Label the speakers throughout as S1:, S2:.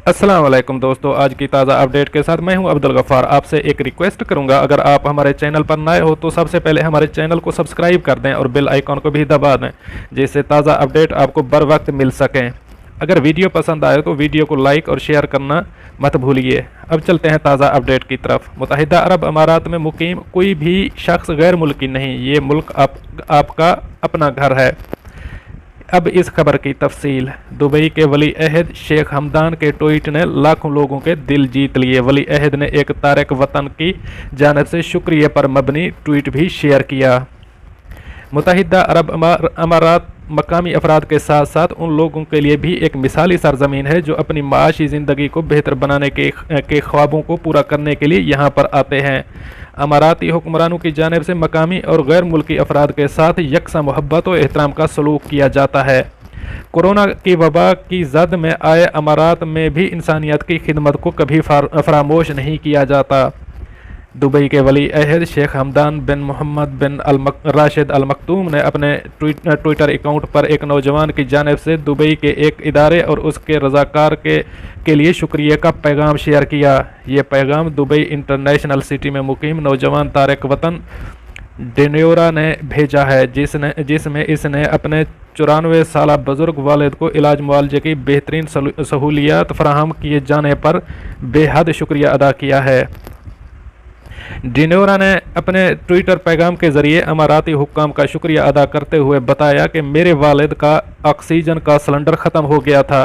S1: अस्सलाम वालेकुम दोस्तों, आज की ताज़ा अपडेट के साथ मैं हूं अब्दुल गफ़ार। आपसे एक रिक्वेस्ट करूंगा, अगर आप हमारे चैनल पर नए हो तो सबसे पहले हमारे चैनल को सब्सक्राइब कर दें और बेल आइकॉन को भी दबा दें, जिससे ताज़ा अपडेट आपको बर वक्त मिल सकें। अगर वीडियो पसंद आए तो वीडियो को लाइक और शेयर करना मत भूलिए। अब चलते हैं ताज़ा अपडेट की तरफ। मुत्तहिदा अरब अमारात में मुकीम कोई भी शख्स गैर मुल्की नहीं, ये मुल्क आपका अपना घर है। अब इस खबर की तफसील। दुबई के वली अहद शेख हमदान के ट्वीट ने लाखों लोगों के दिल जीत लिए। वली अहद ने एक तारक वतन की जानिब से शुक्रिया पर मबनी ट्वीट भी शेयर किया। मुत्तहिदा अरब अमारात मकामी अफराद के साथ साथ उन लोगों के लिए भी एक मिसाली सरजमीन है जो अपनी माशी ज़िंदगी को बेहतर बनाने के ख्वाबों को पूरा करने के लिए यहाँ पर आते हैं। अमाराती हुक्मरानों की जानिब से मकामी और गैर मुल्की अफराद के साथ यकसा मोहब्बत और एहतराम का सलूक किया जाता है। कोरोना की वबा की जद में आए अमारात में भी इंसानियत की खिदमत को कभी फरामोश नहीं किया जाता। दुबई के वली अहद शेख हमदान बिन मोहम्मद बिन राशिद अल मखतूम ने अपने ट्विटर अकाउंट पर एक नौजवान की जानिब से दुबई के एक इदारे और उसके रज़ाकार के लिए शुक्रिया का पैगाम शेयर किया। ये पैगाम दुबई इंटरनेशनल सिटी में मुकीम नौजवान तारक वतन डेनोरा ने भेजा है, जिसमें इसने अपने 94 साल बुजुर्ग वालिद को इलाज मुआलजे की बेहतरीन सहूलियात फराहम किए जाने पर बेहद शुक्रिया अदा किया है। डिनोरा ने अपने ट्विटर पैगाम के ज़रिए अमाराती हुक्काम का शुक्रिया अदा करते हुए बताया कि मेरे वालिद का ऑक्सीजन का सिलेंडर ख़त्म हो गया था।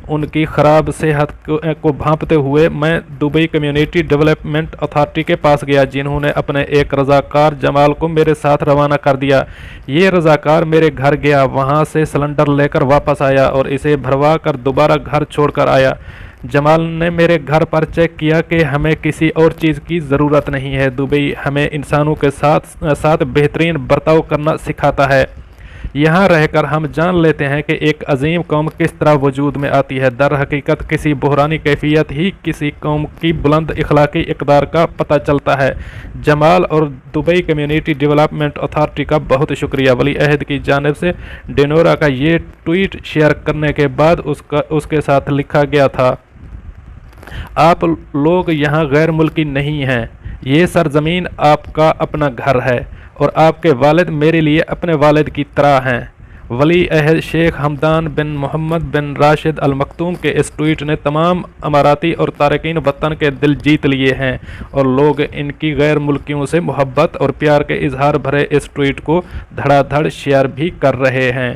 S1: उनकी ख़राब सेहत को भांपते हुए मैं दुबई कम्युनिटी डेवलपमेंट अथॉरिटी के पास गया, जिन्होंने अपने एक रज़ाकार जमाल को मेरे साथ रवाना कर दिया। ये रज़ाकार मेरे घर गया, वहाँ से सिलेंडर लेकर वापस आया और इसे भरवा कर दोबारा घर छोड़कर आया। जमाल ने मेरे घर पर चेक किया कि हमें किसी और चीज़ की ज़रूरत नहीं है। दुबई हमें इंसानों के साथ बेहतरीन बर्ताव करना सिखाता है। यहाँ रहकर हम जान लेते हैं कि एक अजीम कौम किस तरह वजूद में आती है। दर हकीकत किसी बहरानी कैफियत ही किसी कौम की बुलंद इखलाकी इक़दार का पता चलता है। जमाल और दुबई कम्युनिटी डेवलपमेंट अथॉरिटी का बहुत शुक्रिया। वली अहद की जानिब से डेनोरा का ये ट्वीट शेयर करने के बाद उसके साथ लिखा गया था, आप लोग यहाँ गैर मुल्की नहीं हैं, ये सरजमीन आपका अपना घर है और आपके वालिद मेरे लिए अपने वालिद की तरह हैं। वली अहद शेख हमदान बिन मोहम्मद बिन राशिद अल मखतूम के इस ट्वीट ने तमाम अमाराती और तारकीन वतन के दिल जीत लिए हैं और लोग इनकी गैर मुल्कियों से मोहब्बत और प्यार के इजहार भरे इस ट्वीट को धड़ाधड़ शेयर भी कर रहे हैं।